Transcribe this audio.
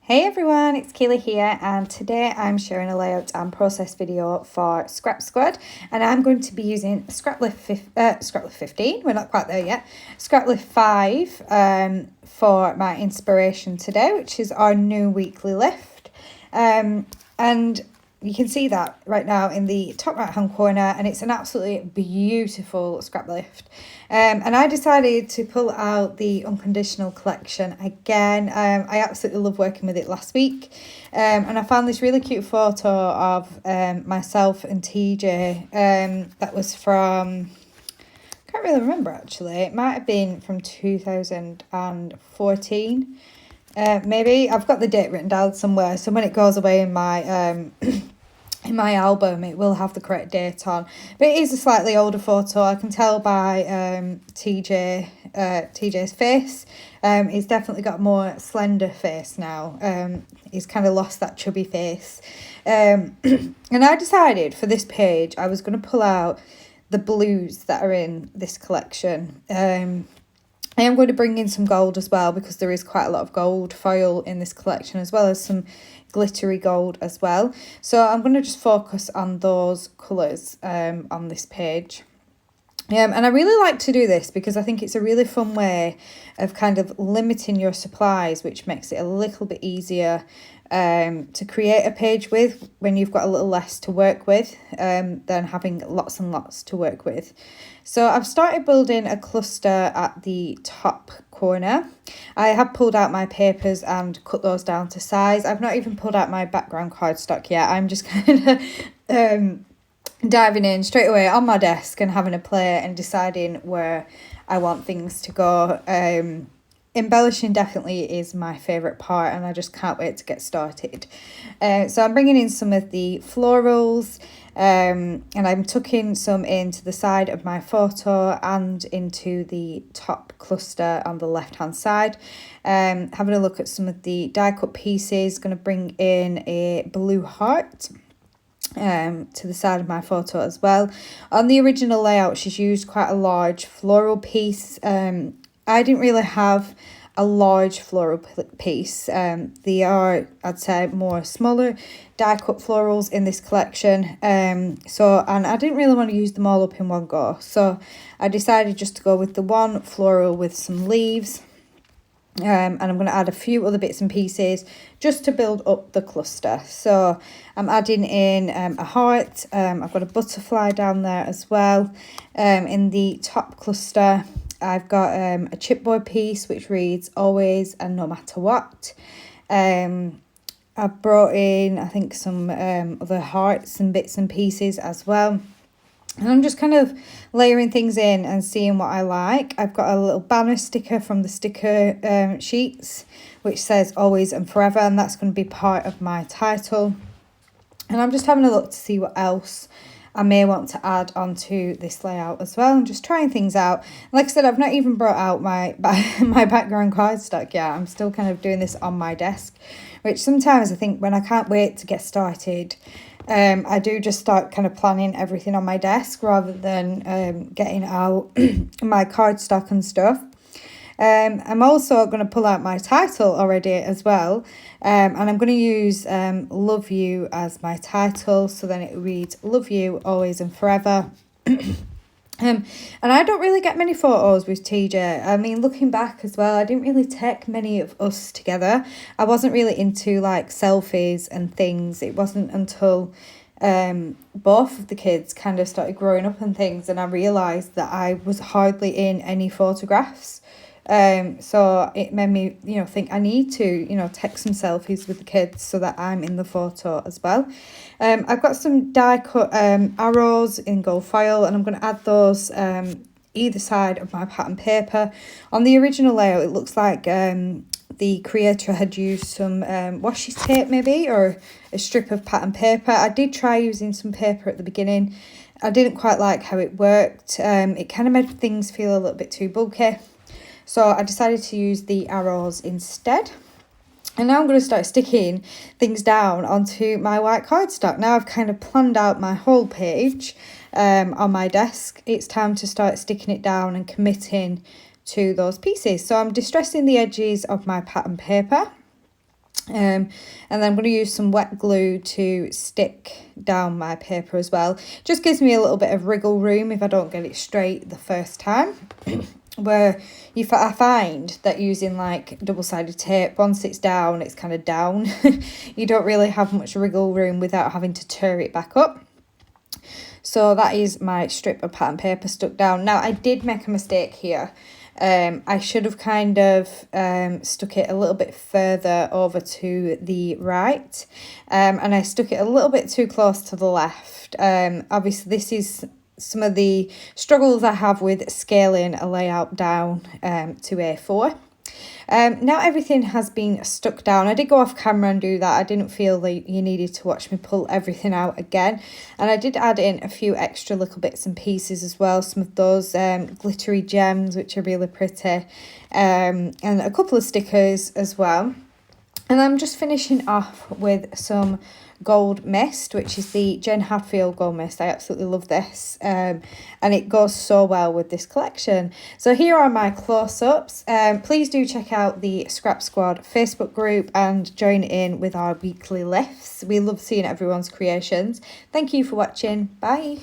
Hey everyone, it's Kayla here, and today I'm sharing a layout and process video for Scrap Squad, and I'm going to be using Scraplift 15, we're not quite there yet, Scraplift 5 for my inspiration today, which is our new weekly lift. And you can see that right now in the top right hand corner, and it's an absolutely beautiful scrap lift. And I decided to pull out the Unconditional collection again. I absolutely love working with it last week, and I found this really cute photo of myself and TJ that was from, I can't really remember actually, it might have been from 2014. Maybe I've got the date written down somewhere, so when it goes away in my in my album it will have the correct date on, but it is a slightly older photo. I can tell by TJ's face. He's definitely got a more slender face now. He's kind of lost that chubby face, and I decided for this page I was going to pull out the blues that are in this collection. I am going to bring in some gold as well, because there is quite a lot of gold foil in this collection, as well as some glittery gold as well. So I'm going to just focus on those colours on this page. And I really like to do this because I think it's a really fun way of kind of limiting your supplies, which makes it a little bit easier to create a page with when you've got a little less to work with than having lots and lots to work with. So I've started building a cluster at the top corner. I have pulled out my papers and cut those down to size. I've not even pulled out my background cardstock yet. I'm just kind of diving in straight away on my desk and having a play and deciding where I want things to go. Embellishing definitely is my favourite part, and I just can't wait to get started. So I'm bringing in some of the florals, and I'm tucking some into the side of my photo and into the top cluster on the left hand side. Having a look at some of the die cut pieces, going to bring in a blue heart to the side of my photo as well. On the original layout she's used quite a large floral piece. I didn't really have a large floral piece. They are, I'd say, more smaller die cut florals in this collection. And I didn't really want to use them all up in one go, so I decided just to go with the one floral with some leaves. And I'm going to add a few other bits and pieces just to build up the cluster. So I'm adding in a heart. I've got a butterfly down there as well. In the top cluster I've got a chipboard piece which reads always and no matter what. I've brought in, I think, some other hearts and bits and pieces as well. And I'm just kind of layering things in and seeing what I like. I've got a little banner sticker from the sticker sheets which says always and forever, and that's going to be part of my title. And I'm just having a look to see what else I may want to add onto this layout as well. I'm just trying things out. Like I said, I've not even brought out my background cardstock yet. I'm still kind of doing this on my desk, which sometimes I think when I can't wait to get started, I do just start kind of planning everything on my desk rather than getting out my cardstock and stuff. I'm also going to pull out my title already as well, and I'm going to use love you as my title, so then it reads love you always and forever. And I don't really get many photos with TJ. I mean, looking back as well, I didn't really take many of us together. I wasn't really into like selfies and things. It wasn't until both of the kids kind of started growing up and things, and I realised that I was hardly in any photographs. So it made me, think I need to, take some selfies with the kids so that I'm in the photo as well. I've got some die cut arrows in gold foil, and I'm going to add those either side of my pattern paper. On the original layout, it looks like the creator had used some washi tape maybe, or a strip of pattern paper. I did try using some paper at the beginning. I didn't quite like how it worked. It kind of made things feel a little bit too bulky. So I decided to use the arrows instead. And now I'm going to start sticking things down onto my white cardstock. Now I've kind of planned out my whole page on my desk. It's time to start sticking it down and committing to those pieces. So I'm distressing the edges of my pattern paper. And then I'm going to use some wet glue to stick down my paper as well. Just gives me a little bit of wriggle room if I don't get it straight the first time. Where I find that using like double-sided tape, once it's down, it's kind of down. You don't really have much wriggle room without having to tear it back up. So that is my strip of pattern paper stuck down. Now, I did make a mistake here. I should have kind of stuck it a little bit further over to the right, and I stuck it a little bit too close to the left. Obviously, this is some of the struggles I have with scaling a layout down to A4. Now everything has been stuck down. I did go off camera and do that. I didn't feel that you needed to watch me pull everything out again. And I did add in a few extra little bits and pieces as well. Some of those glittery gems, which are really pretty. And a couple of stickers as well. And I'm just finishing off with some gold mist, which is the Jen Hadfield gold mist. I absolutely love this, and it goes so well with this collection. So here are my close-ups. Please do check out the Scrap Squad Facebook group and join in with our weekly lifts. We love seeing everyone's creations. Thank you for watching. Bye.